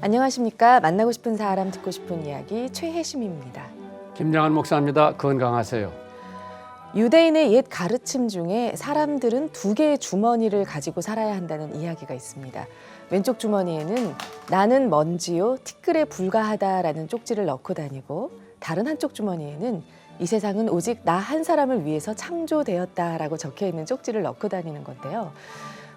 안녕하십니까. 만나고 싶은 사람 듣고 싶은 이야기 최혜심입니다. 김정한 목사입니다. 건강하세요. 유대인의 옛 가르침 중에 사람들은 두 개의 주머니를 가지고 살아야 한다는 이야기가 있습니다. 왼쪽 주머니에는 나는 먼지요 티끌에 불과하다라는 쪽지를 넣고 다니고, 다른 한쪽 주머니에는 이 세상은 오직 나 한 사람을 위해서 창조되었다라고 적혀 있는 쪽지를 넣고 다니는 건데요.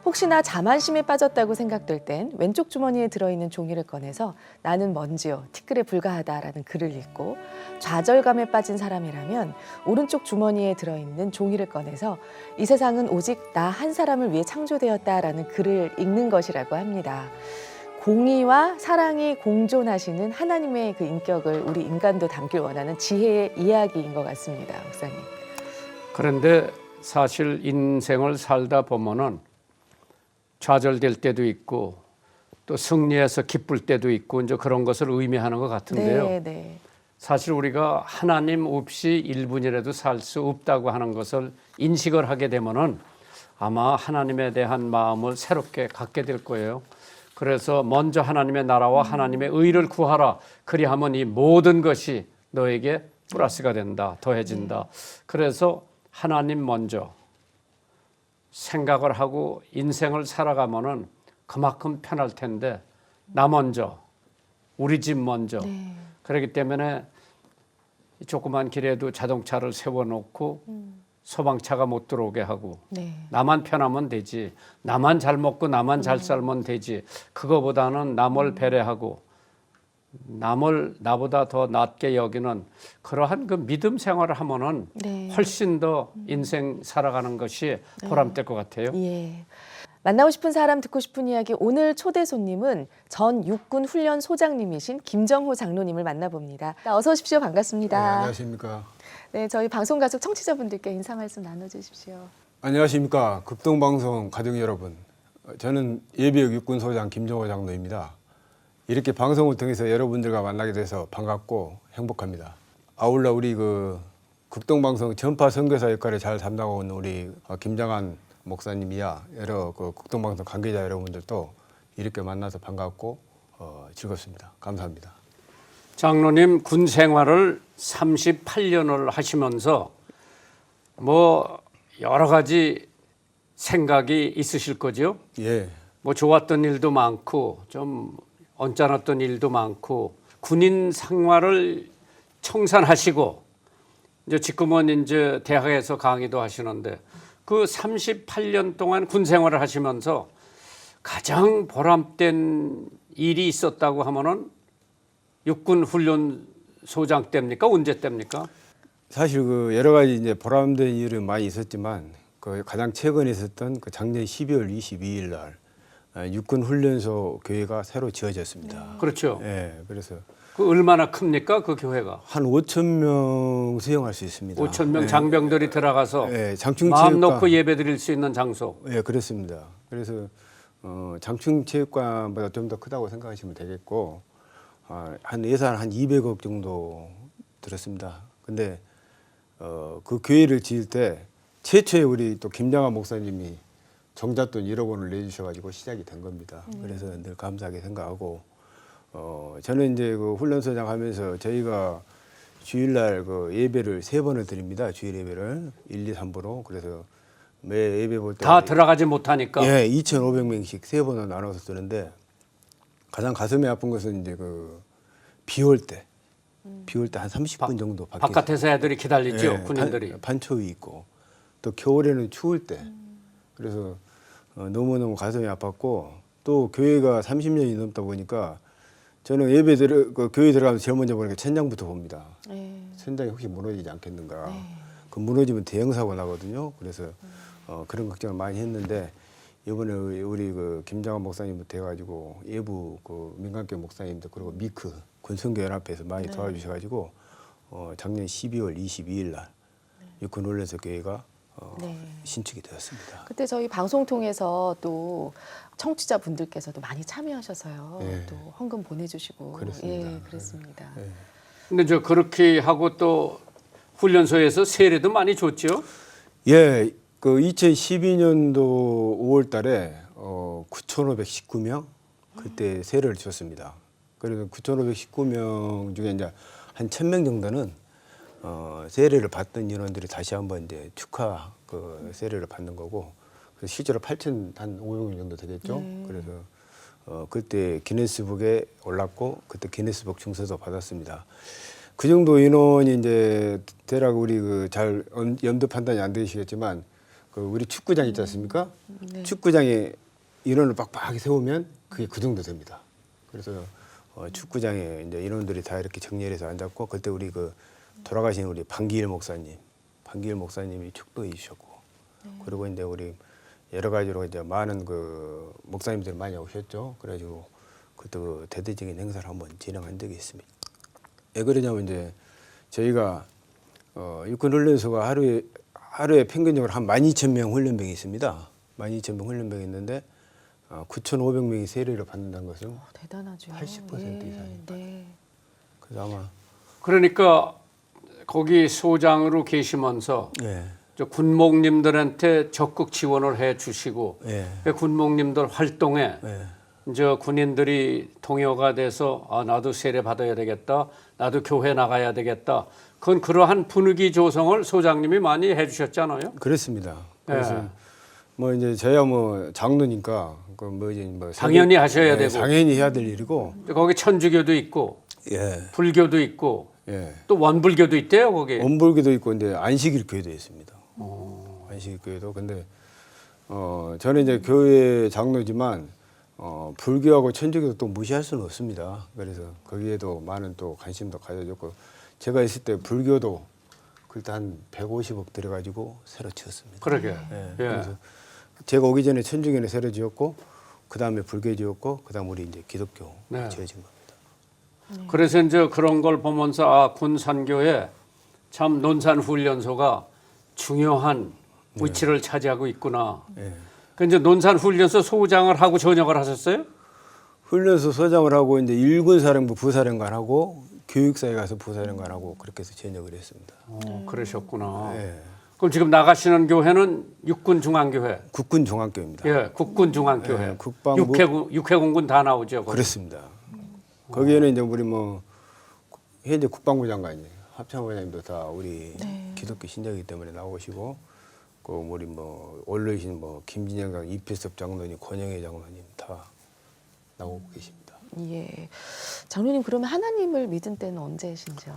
혹시나 자만심에 빠졌다고 생각될 땐 왼쪽 주머니에 들어있는 종이를 꺼내서 나는 먼지요 티끌에 불과하다라는 글을 읽고, 좌절감에 빠진 사람이라면 오른쪽 주머니에 들어있는 종이를 꺼내서 이 세상은 오직 나 한 사람을 위해 창조되었다라는 글을 읽는 것이라고 합니다. 공의와 사랑이 공존하시는 하나님의 그 인격을 우리 인간도 담길 원하는 지혜의 이야기인 것 같습니다. 목사님. 그런데 사실 인생을 살다 보면은 좌절될 때도 있고 또 승리해서 기쁠 때도 있고 이제 그런 것을 의미하는 것 같은데요. 네. 사실 우리가 하나님 없이 1분이라도 살 수 없다고 하는 것을 인식을 하게 되면은 아마 하나님에 대한 마음을 새롭게 갖게 될 거예요. 그래서 먼저 하나님의 나라와 하나님의 의를 구하라. 그리하면 이 모든 것이 너에게 플러스가 된다. 더해진다. 그래서 하나님 먼저 생각을 하고 인생을 살아가면은 그만큼 편할 텐데, 나 먼저, 우리 집 먼저. 그렇기 때문에 조그만 길에도 자동차를 세워놓고 소방차가 못 들어오게 하고, 나만 편하면 되지, 나만 잘 먹고 나만 잘 살면 되지, 그거보다는 남을 배려하고 남을 나보다 더 낫게 여기는 그러한 그 믿음 생활을 하면은 훨씬 더 인생 살아가는 것이 보람될 것 같아요. 예. 만나고 싶은 사람 듣고 싶은 이야기, 오늘 초대 손님은 전 육군 훈련 소장님이신 김정호 장로님을 만나봅니다. 어서 오십시오. 반갑습니다. 네, 안녕하십니까. 네, 저희 방송 가족 청취자분들께 인사 말씀 나눠주십시오. 안녕하십니까. 극동방송 가족 여러분. 저는 예비역 육군소장 김정호 장로입니다. 이렇게 방송을 통해서 여러분들과 만나게 돼서 반갑고 행복합니다. 아울러 우리 그 극동방송 전파 선교사 역할을 잘 담당하고 있는 우리 김정한 목사님이야 여러 그 극동방송 관계자 여러분들도 이렇게 만나서 반갑고 즐겁습니다. 감사합니다. 장로님 군 생활을 38년을 하시면서 뭐 여러 가지 생각이 있으실 거죠? 예. 뭐 좋았던 일도 많고 좀 언짢았던 일도 많고, 군인 생활을 청산하시고 이제 지금은 이제 대학에서 강의도 하시는데, 그 38년 동안 군 생활을 하시면서 가장 보람된 일이 있었다고 하면은 육군 훈련 소장 때입니까? 언제 때입니까? 사실 그 여러 가지 이제 보람된 일은 많이 있었지만, 그 가장 최근에 있었던 그 작년 12월 22일 날 육군 훈련소 교회가 새로 지어졌습니다. 그렇죠. 예, 그래서 그 얼마나 큽니까? 그 교회가? 한 5천 명 수용할 수 있습니다. 5천 명 장병들이 들어가서 장충체육관, 마음 놓고 예배 드릴 수 있는 장소. 예, 그렇습니다. 그래서 장충체육관보다 좀 더 크다고 생각하시면 되겠고, 한 예산 한 200억 정도 들었습니다. 근데 그 교회를 지을 때 최초에 우리 또 김장한 목사님이 종잣돈 1억 원을 내주셔가지고 시작이 된 겁니다. 그래서 늘 감사하게 생각하고, 저는 이제 그 훈련소장 하면서 저희가 주일날 그 예배를 3번을 드립니다. 주일 예배를 1, 2, 3부로. 그래서 매 예배 볼 때 다 들어가지 못하니까. 예, 2,500명씩 3번을 나눠서 쓰는데, 가장 가슴이 아픈 것은 이제 그 비 올 때 한 30분 정도 바깥에서 애들이 기다리죠. 예, 군인들이. 반초이 있고, 또 겨울에는 추울 때. 그래서 너무너무 가슴이 아팠고, 또 교회가 30년이 넘다 보니까 저는 그 교회 들어가면서 제일 먼저 보는 게 천장부터 봅니다. 천장이 혹시 무너지지 않겠는가. 그 무너지면 대형 사고 나거든요. 그래서 그런 걱정을 많이 했는데, 이번에 우리 그 김장한 목사님부터 해가지고 예부 그 민간교회 목사님들, 그리고 미크 군선교 연합회에서 많이 도와주셔가지고 작년 12월 22일 날 육군 훈련소 교회가 신축이 되었습니다. 그때 저희 방송 통해서 또 청취자분들께서도 많이 참여하셔서요. 또 헌금 보내주시고. 그렇습니다. 예, 그렇습니다. 근데 저 그렇게 하고 또 훈련소에서 세례도 많이 줬죠? 예, 그 2012년도 5월 달에 9,519명 그때 세례를 줬습니다. 그래서 9,519명 중에 이제 한 1,000명 정도는 세례를 받던 인원들이 다시 한번 이제 축하 그 세례를 받는 거고, 그래서 실제로 8,500명 정도 되겠죠. 그래서 그때 기네스북에 올랐고, 그때 기네스북 증서도 받았습니다. 그 정도 인원이 이제 대략 우리 그 잘 염도 판단이 안 되시겠지만, 그 우리 축구장 있지 않습니까? 네. 축구장에 인원을 빡빡하게 세우면 그게 그 정도 됩니다. 그래서 축구장에 이제 인원들이 다 이렇게 정렬해서 앉았고, 그때 우리 그 돌아가신 우리 방기일 목사님이 축도해 주셨고, 그리고 이제 우리 여러 가지로 이제 많은 그 목사님들이 많이 오셨죠. 그래가지고 그때 그 대대적인 행사를 한번 진행한 적이 있습니다. 왜 그러냐면 이제 저희가 육군훈련소가 하루에 평균적으로 한 12,000명 훈련병이 있습니다. 12,000명 훈련병이 있는데 9,500명이 세례를 받는다는 것은 대단하죠. 80% 이상입니다. 네. 그래서 아마 그러니까 거기 소장으로 계시면서 예, 저 군목님들한테 적극 지원을 해 주시고 예, 그 군목님들 활동에 예. 이제 군인들이 동요가 돼서 아, 나도 세례 받아야 되겠다, 나도 교회 나가야 되겠다. 그건 그러한 분위기 조성을 소장님이 많이 해주셨잖아요. 그렇습니다. 그래서 예. 뭐 이제 저야 뭐 장로니까 그 뭐지 뭐 당연히 하셔야 되고. 당연히 해야 될 일이고, 거기 천주교도 있고 예, 불교도 있고 예. 또 원불교도 있대요 거기. 원불교도 있고 이제 안식일교회도 있습니다. 안식일교회도. 근데 저는 이제 교회 장로지만 불교하고 천주교도 또 무시할 수는 없습니다. 그래서 거기에도 많은 또 관심도 가져줬고, 제가 있을 때 불교도 그때 한 150억 들여가지고 새로 지었습니다. 그러게. 예. 예. 그래서 제가 오기 전에 천주교는 새로 지었고, 그 다음에 불교 지었고, 그 다음 우리 이제 기독교 네. 지어진 겁니다. 그래서 이제 그런 걸 보면서 아, 군산교에 참 논산훈련소가 중요한 위치를 차지하고 있구나. 예. 그 이제 논산훈련소 소장을 하고 전역을 하셨어요? 훈련소 소장을 하고 이제 일군사령부 부사령관하고 교육사에 가서 부사령관하고 그렇게 해서 전역을 했습니다. 그러셨구나. 예. 그럼 지금 나가시는 교회는 육군중앙교회, 국군중앙교입니다. 예, 국군중앙교회, 예, 국방부. 육해공군 다 나오죠. 거기. 그렇습니다. 거기에는 이제 우리 뭐 현재 국방부 장관이 합참의장님도 다 우리 기독교 신자이기 때문에 나오시고, 그 우리 뭐 원로이신 뭐 김진영 장, 이필섭 장로님, 권영애 장로님 다 나오고 계십니다. 예. 장로님 그러면 하나님을 믿은 때는 언제신지요?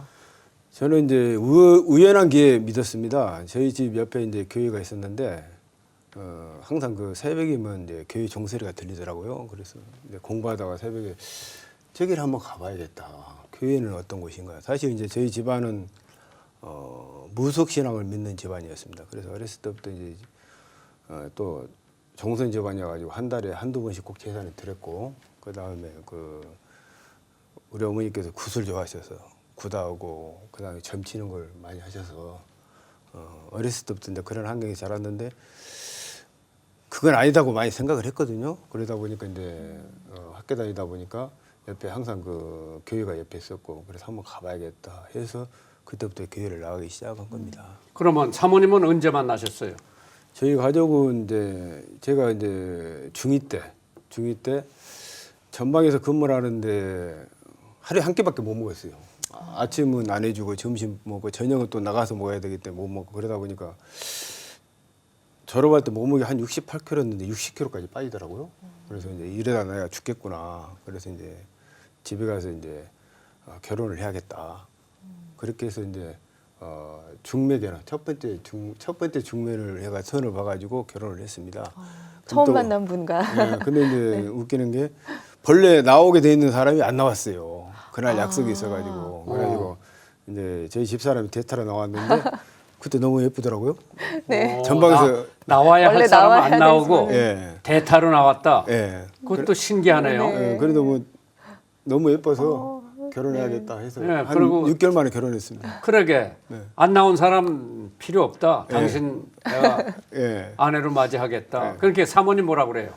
저는 이제 우연한 기회에 믿었습니다. 저희 집 옆에 이제 교회가 있었는데 항상 그 새벽이면 이제 교회 종소리가 들리더라고요. 그래서 이제 공부하다가 새벽에 저기를 한번 가봐야겠다. 교회는 어떤 곳인가. 사실 이제 저희 집안은 무속 신앙을 믿는 집안이었습니다. 그래서 어렸을 때부터 이제 또 종선 집안이어가지고 한 달에 한두 번씩 꼭 제사를 드렸고, 그 다음에 그 우리 어머니께서 굿을 좋아하셔서 굿하고 그 다음에 점치는 걸 많이 하셔서 어렸을 때부터 이제 그런 환경에 자랐는데, 그건 아니다고 많이 생각을 했거든요. 그러다 보니까 이제 학교 다니다 보니까 옆에 항상 그 교회가 옆에 있었고, 그래서 한번 가봐야겠다 해서 그때부터 교회를 나가기 시작한 겁니다. 그러면 사모님은 언제 만나셨어요? 저희 가족은 이제 제가 이제 중2 때 전방에서 근무를 하는데 하루에 한 끼밖에 못 먹었어요. 아침은 안 해주고 점심 먹고 저녁은 또 나가서 먹어야 되기 때문에 못 먹고, 그러다 보니까 졸업할 때 몸무게 한 68kg였는데 60kg까지 빠지더라고요. 그래서 이제 이러다 내가 죽겠구나. 그래서 이제 집에 가서 이제 결혼을 해야겠다. 그렇게 해서 이제 중매 결혼, 첫 번째 중매를 해가 선을 봐가지고 결혼을 했습니다. 처음 또, 만난 분과. 예, 근데 이제 웃기는 게 본래 나오게 돼 있는 사람이 안 나왔어요. 그날 약속이 있어가지고. 그래가지고 이제 저희 집사람이 대타로 나왔는데 그때 너무 예쁘더라고요. 네. 전방에서 나와야 할 원래 사람은 나와야 안 나오고 예, 대타로 나왔다. 예. 그것도 신기하네요. 네. 예, 그래도 뭐 너무 예뻐서 결혼해야겠다 해서 네, 한 그리고 6개월 만에 결혼했습니다. 그러게 네. 안 나온 사람 필요 없다. 당신 내가 예. 아내로 맞이하겠다. 그렇게 사모님 뭐라 그래요?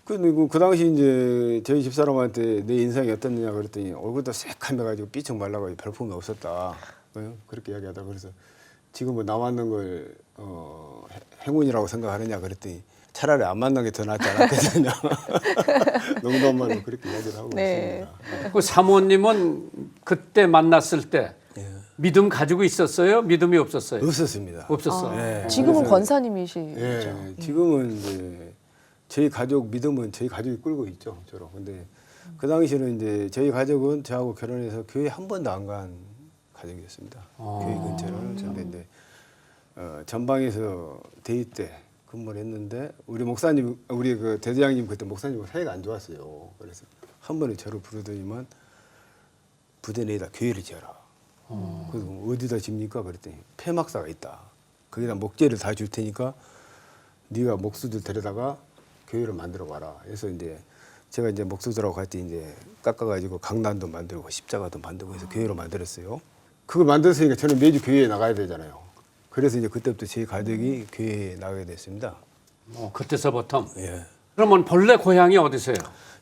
그 당시 이제 저희 집사람한테 내 인상이 어떻느냐 그랬더니 얼굴도 새카매가지고 삐쩍 말라가지고 별품이 없었다. 그렇게 이야기하더라고. 그래서 지금 뭐 나왔는 걸 행운이라고 생각하느냐 그랬더니 차라리 안 만난 게 더 낫지 않았겠느냐. 농담만으로 그렇게 이야기를 하고 네. 있습니다. 그 사모님은 그때 만났을 때 예. 믿음 가지고 있었어요? 믿음이 없었어요? 없었습니다. 없었어. 예. 지금은 그래서- 권사님이시죠. 예, 지금은 이제 저희 가족 믿음은 저희 가족이 끌고 있죠, 저로. 근데 그 당시에는 이제 저희 가족은 저하고 결혼해서 교회 한 번도 안 간 가족이었습니다. 교회 근처를. 근데 이제 전방에서 대의 때 근무를 했는데 우리 목사님, 우리 그 대대장님 그때 목사님 사이가 안 좋았어요. 그래서 한 번에 저를 부르더니만 부대 내에다 교회를 지어라. 그래서 어디다 집니까? 그랬더니 폐막사가 있다. 거기다 목재를 다 줄 테니까 네가 목수들 데려다가 교회를 만들어 봐라. 그래서 이제 제가 이제 목수들하고 같이 이제 깎아가지고 강단도 만들고 십자가도 만들고 해서 교회로 만들었어요. 그걸 만들었으니까 저는 매주 교회에 나가야 되잖아요. 그래서 이제 그때부터 제 가족이 교회에 나가게 됐습니다. 그때서부터. 예. 그러면 본래 고향이 어디세요?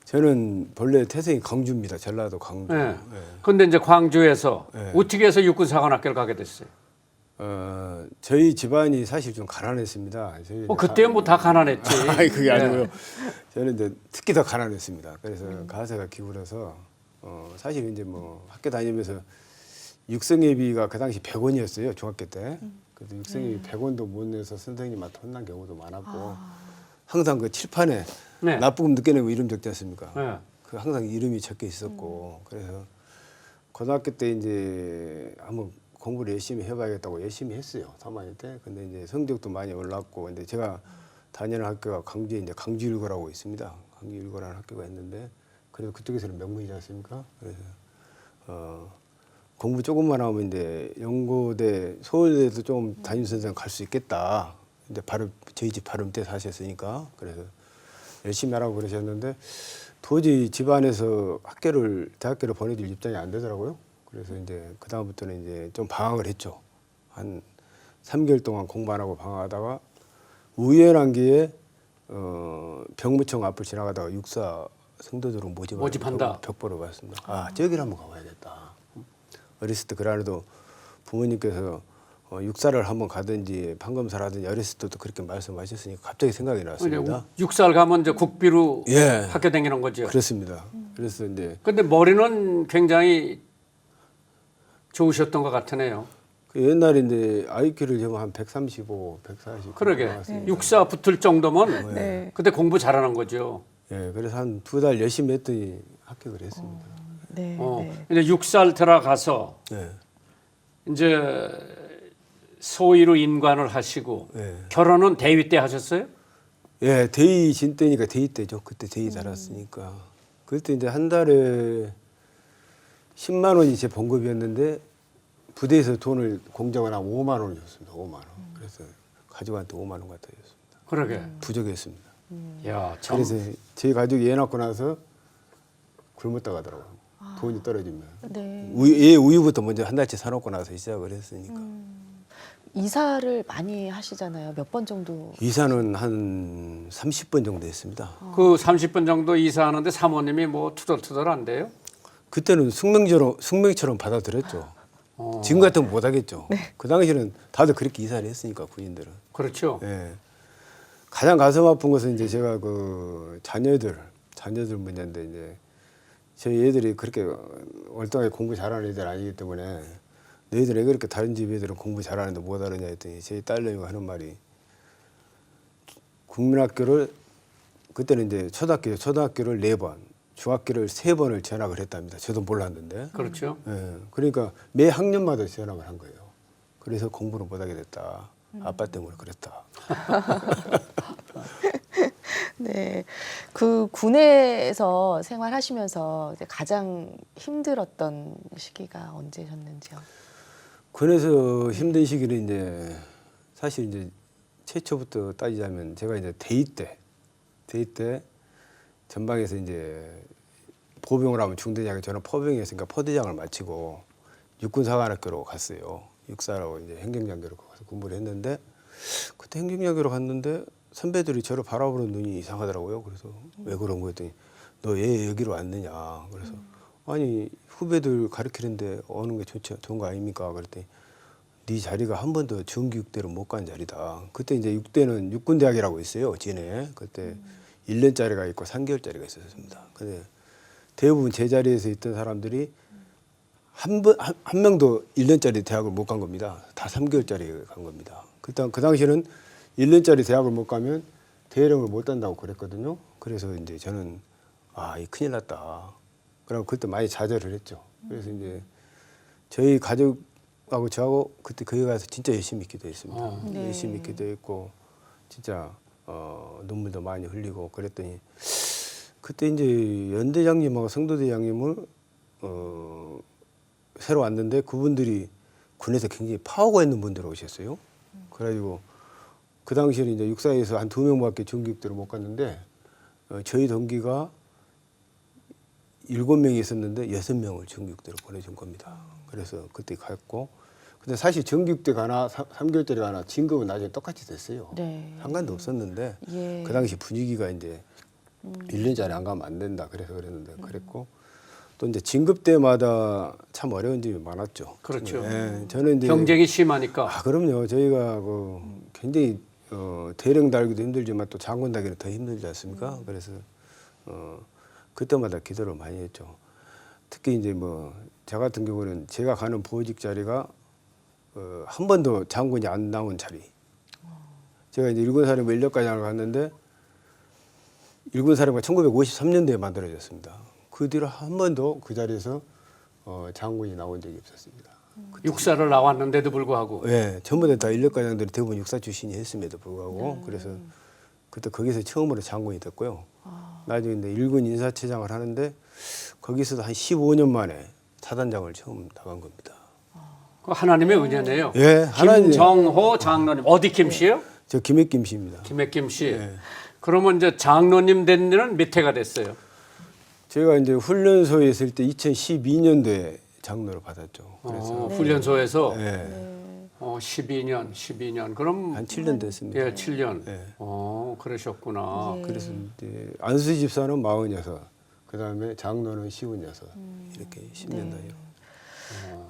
저는 본래 태생이 광주입니다. 전라도 광주. 예. 근데 이제 광주에서 예. 어떻게 해서 육군사관학교를 가게 됐어요? 저희 집안이 사실 좀 가난했습니다. 저희 그때 뭐 다 가난했지. 아니 그게 예. 아니고요. 저는 이제 특히 더 가난했습니다. 그래서 가세가 기울어서 사실 이제 뭐 학교 다니면서 육성예비가 그 당시 100원이었어요. 중학교 때. 그래서 육성예비 100원도 못 내서 선생님한테 혼난 경우도 많았고 항상 그 칠판에 네. 납부금 늦게 내고 이름 적지 않습니까? 네. 그 항상 이름이 적혀 있었고 그래서 고등학교 때 이제 한번 공부를 열심히 해봐야겠다고 열심히 했어요. 3학년 때. 근데 이제 성적도 많이 올랐고 근데 제가 다니는 학교가 광주에 이제 강주일고라고 있습니다. 강주일고라는 학교가 있는데 그래서 그쪽에서는 명문이지 않습니까? 그래서 공부 조금만 하면 이제 연고대 서울대도 좀 담임 선생 갈 수 있겠다. 근데 바로 저희 집 바로 밑에 사셨으니까 그래서 열심히 하라고 그러셨는데 도저히 집안에서 대학교를 보내줄 입장이 안 되더라고요. 그래서 이제 그 다음부터는 이제 좀 방황을 했죠. 한 3개월 동안 공부 안 하고 방황하다가 우연한 기회에 병무청 앞을 지나가다가 육사 성도들을 모집한다. 벽보를 봤습니다. 아 저기를 한번 가봐야겠다. 어렸을 때 그래도 부모님께서 육사를 한번 가든지 판검사를 하든지 어렸을 때도 그렇게 말씀하셨으니까 갑자기 생각이 났습니다. 육살 가면 이제 국비로 예. 학교 다니는 거죠. 그렇습니다. 그래서 이제 근데 머리는 굉장히 좋으셨던 것 같으네요. 그 옛날에 이제 IQ를 좀 한 135, 140. 그러게 나왔으니까. 육사 붙을 정도면 네. 그때 공부 잘하는 거죠. 예, 그래서 한 2달 열심히 했더니 합격을 했습니다. 네. 네. 이제 6살 들어가서 예, 이제 소위로 인관을 하시고 예. 결혼은 대위 때 하셨어요? 예, 대의 진 때니까 대의 때죠. 그때 대의 달았으니까. 그때 이제 한 달에 10만 원이 제 봉급이었는데 부대에서 돈을 공장을 한 5만 원을 줬습니다. 5만 원. 그래서 가족한테 5만 원 갖다 줬습니다. 그러게. 부족했습니다. 야, 참. 그래서 제 가족이 애 낳고 나서 굶었다 가더라고요. 돈이 떨어지면. 네. 애 우유부터 먼저 한 달치 사놓고 나서 시작을 했으니까. 이사를 많이 하시잖아요. 몇 번 정도? 이사는 한 30번 정도 했습니다. 그 30분 정도 이사하는데 사모님이 뭐 투덜투덜 안 돼요? 그때는 숙명처럼 받아들였죠. 지금 같으면 못 하겠죠. 그 당시에는 다들 그렇게 이사를 했으니까 군인들은. 그렇죠. 예. 가장 가슴 아픈 것은 이제 제가 그 자녀들 문제인데 이제 저희 애들이 그렇게 월등하게 공부 잘하는 애들 아니기 때문에 너희들 왜 그렇게 다른 집 애들은 공부 잘하는데 못 하느냐 했더니 제 딸내미가 하는 말이 국민학교를 그때는 이제 초등학교를 4번, 중학교를 3번을 전학을 했답니다. 저도 몰랐는데. 그렇죠. 예. 그러니까 매 학년마다 전학을 한 거예요. 그래서 공부를 못하게 됐다. 아빠 때문에 그랬다. 네. 그 군에서 생활하시면서 이제 가장 힘들었던 시기가 언제셨는지요? 군에서 힘든 시기는 이제 사실 이제 최초부터 따지자면 제가 이제 대위 때 전방에서 이제 보병을 하면 중대장이 저는 포병이었으니까 포대장을 마치고 육군사관학교로 갔어요. 육사라고 이제 행정장교로 가서 공부를 했는데 그때 행정장교로 갔는데 선배들이 저를 바라보는 눈이 이상하더라고요. 그래서 왜 그런 거 했더니 너 왜 여기로 왔느냐. 그래서 아니 후배들 가르치는데 오는 게 좋은 거 아닙니까? 그랬더니 네 자리가 한 번도 정규 6대로 못 간 자리다. 그때 이제 6대는 육군대학이라고 있어요. 진해. 그때 1년짜리가 있고 3개월짜리가 있었습니다. 근데 대부분 제 자리에서 있던 사람들이 한 명도 1년짜리 대학을 못 간 겁니다. 다 3개월짜리 간 겁니다. 그 당시에는 1년짜리 대학을 못 가면 대령을 못 단다고 그랬거든요. 그래서 이제 저는 이 큰일 났다. 그러고 그때 많이 좌절을 했죠. 그래서 이제 저희 가족하고 저하고 그때 거기 가서 진짜 열심히 기도했습니다. 네. 열심히 기도했고 진짜 눈물도 많이 흘리고 그랬더니 그때 이제 연대장님하고 성도대장님을 새로 왔는데 그분들이 군에서 굉장히 파워가 있는 분들 오셨어요. 그래가지고 그 당시에는 이제 육사에서 한 2명밖에 정규육대로 못 갔는데 저희 동기가 7명이 있었는데 6명을 정규육대로 보내준 겁니다. 그래서 그때 갔고 근데 사실 정규육대 가나 3개월짜리 가나 진급은 나중에 똑같이 됐어요. 네. 상관도 없었는데 예. 그 당시 분위기가 이제 1년짜리 안 가면 안 된다 그래서 그랬는데 그랬고 또 이제 진급 때마다 참 어려운 점이 많았죠. 그렇죠. 예, 저는 이제 경쟁이 심하니까. 그럼요. 저희가 굉장히 대령 달기도 힘들지만 또 장군 달기는 더 힘들지 않습니까? 그래서 그때마다 기도를 많이 했죠. 특히 이제 저 같은 경우는 제가 가는 보직 자리가 한 번도 장군이 안 나온 자리. 제가 이제 일군사령부 인력과장을 갔는데 일군사령부가 1953년도에 만들어졌습니다. 그 뒤로 한 번도 그 자리에서 장군이 나온 적이 없었습니다. 육사를 나왔는데도 불구하고. 네, 전부 다 인력과장들이 대부분 육사 출신이 했음에도 불구하고 그래서 그때 거기서 처음으로 장군이 됐고요. 나중에 이제 일군 인사처장을 하는데 거기서도 한 15년 만에 사단장을 처음 나간 겁니다. 그 하나님의 은혜네요. 예, 하나님. 김정호 장로님 어디 김씨요? 저 김액김 씨입니다. 김액김 씨. 예. 그러면 이제 장로님 된 지는 몇 해가 됐어요? 제가 이제 훈련소에 있을 때 2012년도에 장로를 받았죠. 그래서 훈련소에서 예, 12년. 그럼 한 7년 됐습니다. 예, 7년. 예. 그러셨구나. 그래서 이제 안수 집사는 46, 그다음에 장로는 56 이렇게 10년 단위로.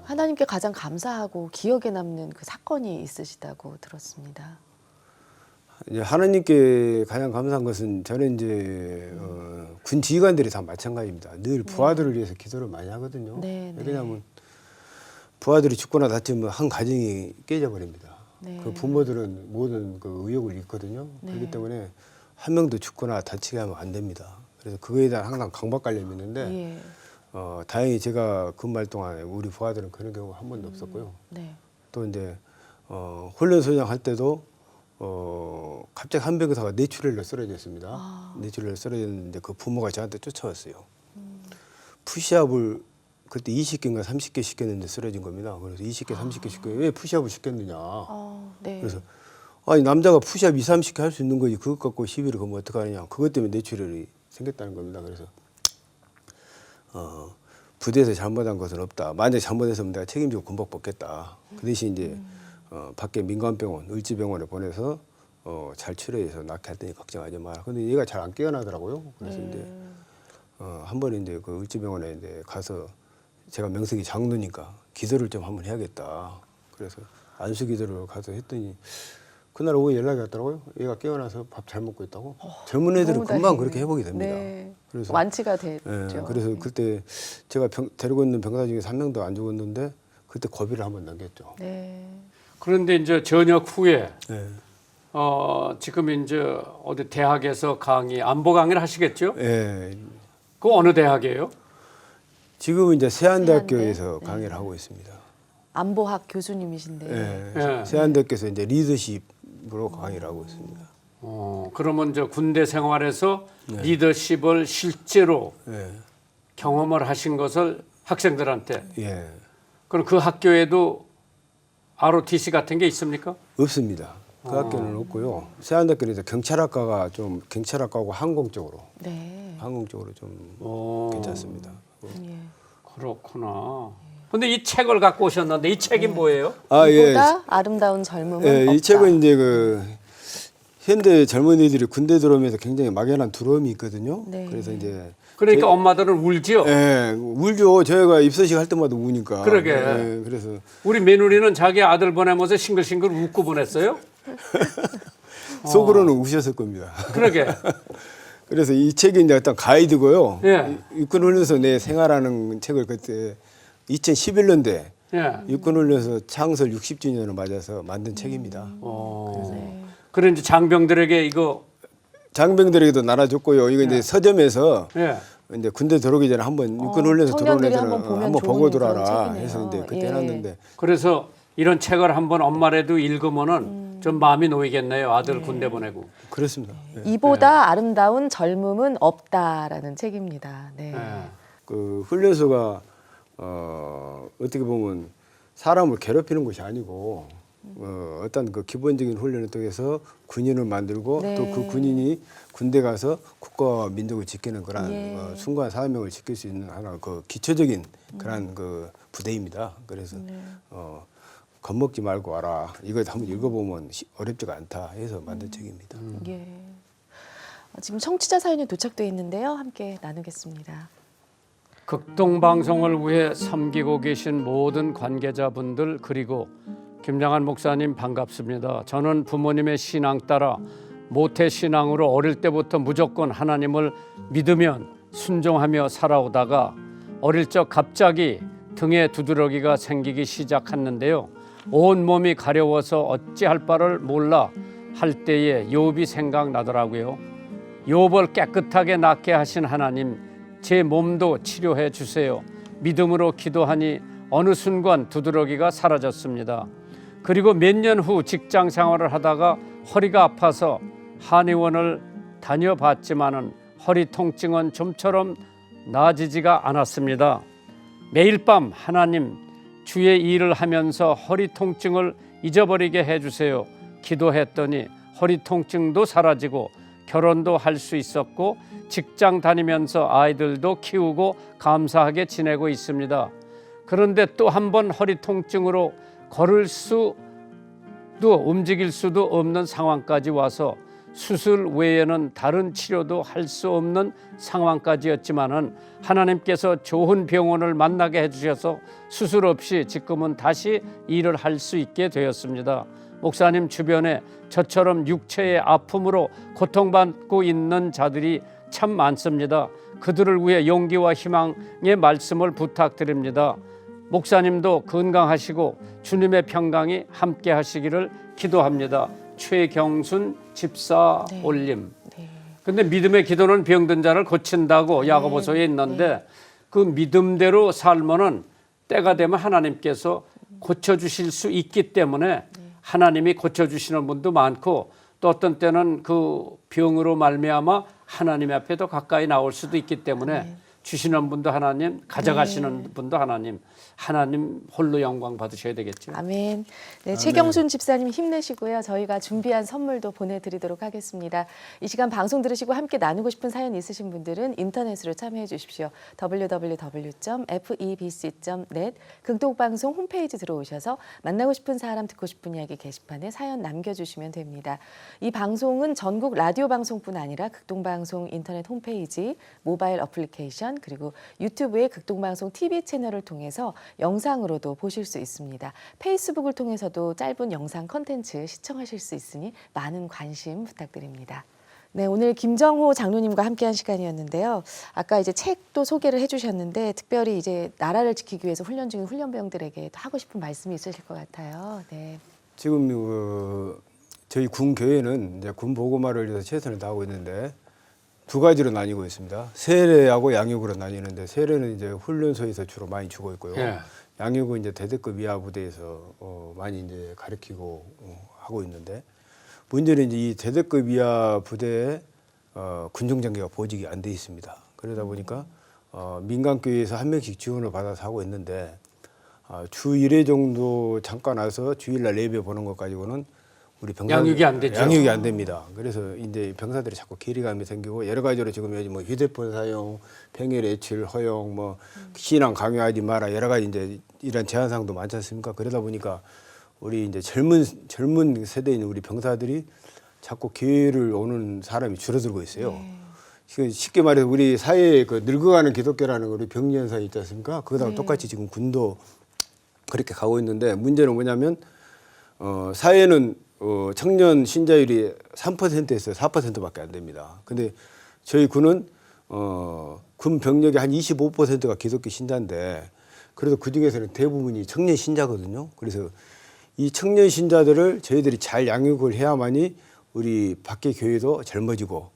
하나님께 가장 감사하고 기억에 남는 그 사건이 있으시다고 들었습니다. 이제 하나님께 가장 감사한 것은 저는 이제 군 지휘관들이 다 마찬가지입니다. 늘 부하들을 위해서 기도를 많이 하거든요. 네, 네. 왜냐하면 부하들이 죽거나 다치면 한 가정이 깨져버립니다. 네. 그 부모들은 모든 그 의욕을 잃거든요. 네. 그렇기 때문에 한 명도 죽거나 다치게 하면 안 됩니다. 그래서 그거에 대한 항상 강박관념이 있는데 예. 다행히 제가 근무할 동안에 우리 부하들은 그런 경우가 한 번도 없었고요. 네. 또 이제 훈련소장 할 때도 갑자기 한 병사가 뇌출혈로 쓰러졌습니다. 뇌출혈로 쓰러졌는데 그 부모가 저한테 쫓아왔어요. 푸시업을 그때 20개인가 30개 시켰는데 쓰러진 겁니다. 그래서 20개, 30개 시켜 왜 푸시업을 시켰느냐. 네. 그래서 아니 남자가 푸시업 2, 30개 할 수 있는 거지 그것 갖고 시비를 걸면 어떡하느냐. 그것 때문에 뇌출혈이 생겼다는 겁니다. 그래서 부대에서 잘못한 것은 없다. 만약 잘못했으면 내가 책임지고 군복 벗겠다. 그 대신 이제 밖에 민간병원, 을지병원에 보내서 잘 치료해서 낫게 할 테니 걱정하지 마라. 근데 얘가 잘 안 깨어나더라고요. 그래서 이제 한 번에 이제 그 을지병원에 이제 가서 제가 명색이 장로니까 기도를 좀 한번 해야겠다. 그래서 안수 기도를 가서 했더니 그날 오후에 연락이 왔더라고요. 얘가 깨어나서 밥 잘 먹고 있다고. 젊은 애들은 너무 금방 다행이네요. 그렇게 회복이 됩니다. 네. 그래서 완치가 됐죠. 예, 그래서 그때 제가 데리고 있는 병사 중에 3명도 안 죽었는데 그때 고비를 한번 넘겼죠. 네. 그런데 이제 전역 후에 예. 지금 이제 어디 대학에서 안보 강의를 하시겠죠? 예. 그 어느 대학이에요? 지금은 이제 세안대학교에서 세안대? 강의를 하고 있습니다. 안보학 교수님이신데. 예. 예. 세안대학교에서 이제 리더십으로 강의를 하고 있습니다. 그러면 이제 군대 생활에서 리더십을 실제로 예. 경험을 하신 것을 학생들한테. 예. 그럼 그 학교에도 ROTC 같은 게 있습니까? 없습니다. 그 학교는 없고요. 세안대학교는 이제 경찰학과하고 항공 쪽으로 네. 좀 괜찮습니다. 예. 그렇구나. 근데 이 책을 갖고 오셨는데 이 책이 뭐예요? 예. 보다 아름다운 젊음은 예, 없다. 이 책은 이제 그 현대 젊은이들이 군대 들어오면서 굉장히 막연한 두려움이 있거든요. 네. 그래서 이제 그러니까 엄마들은 울지요. 예, 울죠. 저희가 입소식 할 때마다 우니까. 그러게. 예, 그래서 우리 며느리는 자기 아들 보내면서 싱글싱글 웃고 보냈어요. 속으로는 우셨을 겁니다. 그러게. 그래서 이 책이 이제 어떤 가이드고요. 예. 육군훈련소 내 생활하는 책을 그때 2011년도에 예. 육군훈련소 창설 60주년을 맞아서 만든 책입니다. 그래 이제 장병들에게 이거 장병들에게도 나눠줬고요. 이거 이제 서점에서 예. 이제 군대 들어오기 전에 한번 육군훈련소 들어오는 청년들이 애들은 한번 보면 한번 좋은 보고 그런 들어라 책이네요. 해서 이제 그때 예. 해놨는데 그래서 이런 책을 한번 엄마라도 읽으면은 좀 마음이 놓이겠네요. 아들 군대 보내고. 그렇습니다. 예. 이보다 아름다운 젊음은 없다라는 책입니다. 네. 예. 그 훈련소가 어떻게 보면 사람을 괴롭히는 것이 아니고 어떤 그 기본적인 훈련을 통해서 군인을 만들고 네. 또 그 군인이 군대 가서 국가와 민족을 지키는 그런 예. 숭고한 사명을 지킬 수 있는 하나 그 기초적인 그런 그 부대입니다. 그래서 겁먹지 말고 와라. 이거 한번 읽어보면 어렵지가 않다 해서 만든 책입니다. 예. 지금 청취자 사연이 도착돼 있는데요. 함께 나누겠습니다. 극동방송을 위해 섬기고 계신 모든 관계자분들 그리고 김장한 목사님 반갑습니다. 저는 부모님의 신앙 따라 모태신앙으로 어릴 때부터 무조건 하나님을 믿으면 순종하며 살아오다가 어릴 적 갑자기 등에 두드러기가 생기기 시작했는데요. 온몸이 가려워서 어찌할 바를 몰라 할 때에 욥이 생각나더라고요. 욥을 깨끗하게 낫게 하신 하나님, 제 몸도 치료해 주세요. 믿음으로 기도하니 어느 순간 두드러기가 사라졌습니다. 그리고 몇 년 후 직장 생활을 하다가 허리가 아파서 한의원을 다녀봤지만은 허리 통증은 좀처럼 나아지지가 않았습니다. 매일 밤 하나님 주의 일을 하면서 허리 통증을 잊어버리게 해주세요. 기도했더니 허리 통증도 사라지고 결혼도 할 수 있었고 직장 다니면서 아이들도 키우고 감사하게 지내고 있습니다. 그런데 또 한 번 허리 통증으로 걸을 수도 움직일 수도 없는 상황까지 와서 수술 외에는 다른 치료도 할 수 없는 상황까지였지만은 하나님께서 좋은 병원을 만나게 해주셔서 수술 없이 지금은 다시 일을 할 수 있게 되었습니다. 목사님 주변에 저처럼 육체의 아픔으로 고통받고 있는 자들이 참 많습니다. 그들을 위해 용기와 희망의 말씀을 부탁드립니다. 목사님도 건강하시고 주님의 평강이 함께 하시기를 기도합니다. 최경순 집사 네. 올림. 네. 근데 믿음의 기도는 병든 자를 고친다고 야고보서에 있는데 그 믿음대로 살면은 때가 되면 하나님께서 고쳐주실 수 있기 때문에 하나님이 고쳐주시는 분도 많고 또 어떤 때는 그 병으로 말미암아 하나님 앞에 더 가까이 나올 수도 있기 때문에 주시는 분도 하나님, 가져가시는 분도 하나님, 하나님 홀로 영광 받으셔야 되겠죠. 아멘. 네, 최경순 집사님 힘내시고요. 저희가 준비한 선물도 보내드리도록 하겠습니다. 이 시간 방송 들으시고 함께 나누고 싶은 사연 있으신 분들은 인터넷으로 참여해 주십시오. www.febc.net 극동방송 홈페이지 들어오셔서 만나고 싶은 사람 듣고 싶은 이야기 게시판에 사연 남겨주시면 됩니다. 이 방송은 전국 라디오 방송뿐 아니라 극동방송 인터넷 홈페이지, 모바일 어플리케이션 그리고 유튜브의 극동방송 TV 채널을 통해서 영상으로도 보실 수 있습니다. 페이스북을 통해서도 짧은 영상 컨텐츠 시청하실 수 있으니 많은 관심 부탁드립니다. 네, 오늘 김정호 장로님과 함께한 시간이었는데요. 아까 이제 책도 소개를 해주셨는데 특별히 이제 나라를 지키기 위해서 훈련 중인 훈련병들에게 하고 싶은 말씀이 있으실 것 같아요. 네. 지금 저희 군 교회는 이제 군 보고마를 위해서 최선을 다하고 있는데 두 가지로 나뉘고 있습니다. 세례하고 양육으로 나뉘는데 세례는 이제 훈련소에서 주로 많이 주고 있고요. 예. 양육은 이제 대대급 이하 부대에서 많이 이제 가르치고 하고 있는데 문제는 이제 이 대대급 이하 부대에 군종 장교가 보직이 안 돼 있습니다. 그러다 보니까 민간 교회에서 한 명씩 지원을 받아서 하고 있는데 주 1회 정도 잠깐 와서 주일날 예배 보는 것 가지고는 우리 양육이 안 되죠. 양육이 안 됩니다. 그래서 이제 병사들이 자꾸 괴리감이 생기고 여러 가지로 지금 요즘 뭐 휴대폰 사용, 평일 외출 허용, 뭐 신앙 강요하지 마라 여러 가지 이제 이런 제한 사항도 많지 않습니까? 그러다 보니까 우리 이제 젊은 세대인 우리 병사들이 자꾸 교회를 오는 사람이 줄어들고 있어요. 쉽게 말해서 우리 사회에 그 늙어가는 기독교라는 우리 병리 현상이 있지 않습니까? 그거랑 똑같이 지금 군도 그렇게 가고 있는데 문제는 뭐냐면 사회는 청년 신자율이 3%에서 4%밖에 안 됩니다. 근데 저희 군은 군 병력의 한 25%가 기독교 신자인데 그래도 그 중에서는 대부분이 청년 신자거든요. 그래서 이 청년 신자들을 저희들이 잘 양육을 해야만이 우리 밖의 교회도 젊어지고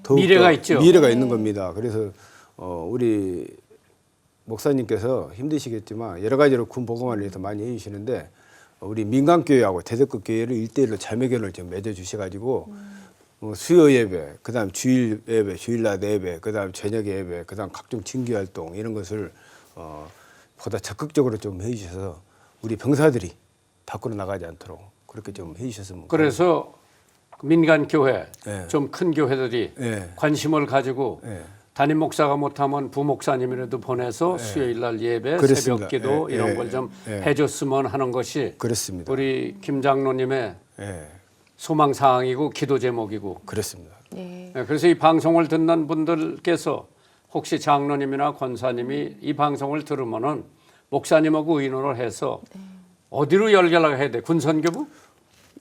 더욱더 미래가 있죠. 미래가 있는 겁니다. 그래서 우리 목사님께서 힘드시겠지만 여러 가지로 군 복음화를 위해서 많이 해주시는데 우리 민간교회하고 대대급 교회를 1대1로 자매견을 좀 맺어주셔가지고 수요 예배, 그다음 주일 예배, 주일날 예배, 그다음 저녁 예배, 그다음 각종 진교 활동 이런 것을 보다 적극적으로 좀 해주셔서 우리 병사들이 밖으로 나가지 않도록 그렇게 좀 해주셨으면. 그래서 민간 교회, 네. 좀 큰 교회들이 네. 관심을 가지고 네. 담임 목사가 못하면 부목사님이라도 보내서 수요일날 예배, 그렇습니다. 새벽기도 예, 이런 예, 걸 좀 예. 해줬으면 하는 것이 그렇습니다. 우리 김 장로님의 예, 소망 사항이고 기도 제목이고. 그렇습니다. 네. 그래서 이 방송을 듣는 분들께서 혹시 장로님이나 권사님이 이 방송을 들으면은 목사님하고 의논을 해서 어디로 연결해야 돼? 군선교부?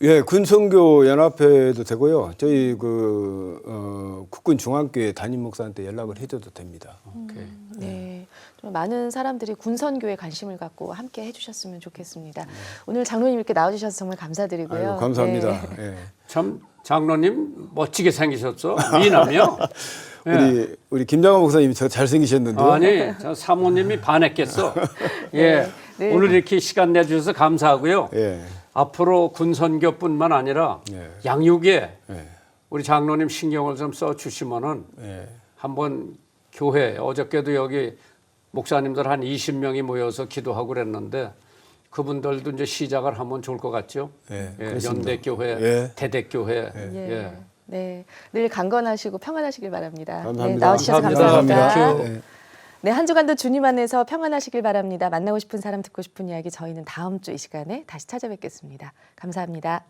예, 군선교 연합회도 되고요. 저희 국군 중앙교회 담임 목사한테 연락을 해줘도 됩니다. 오케이. 네, 좀 많은 사람들이 군선교에 관심을 갖고 함께 해주셨으면 좋겠습니다. 오늘 장로님 이렇게 나와주셔서 정말 감사드리고요. 아이고, 감사합니다. 네. 예. 참 장로님 멋지게 생기셨어. 미남이요. 우리 김장환 목사님이 저 잘생기셨는데. 아니, 저 사모님이 반했겠어. 예. 네. 오늘 이렇게 시간 내주셔서 감사하고요. 예. 앞으로 군선교뿐만 아니라 예. 양육에 예. 우리 장로님 신경을 좀 써주시면은 예. 한번 교회 어저께도 여기 목사님들 한 20명이 모여서 기도하고 그랬는데 그분들도 이제 시작을 하면 좋을 것 같죠. 예, 예, 그렇습니다. 연대교회, 예. 대대교회. 예. 예. 네, 늘 강건하시고 평안하시길 바랍니다. 감사합니다. 네, 나와주셔서 감사합니다. 감사합니다. 예. 네, 한 주간도 주님 안에서 평안하시길 바랍니다. 만나고 싶은 사람, 듣고 싶은 이야기 저희는 다음 주 이 시간에 다시 찾아뵙겠습니다. 감사합니다.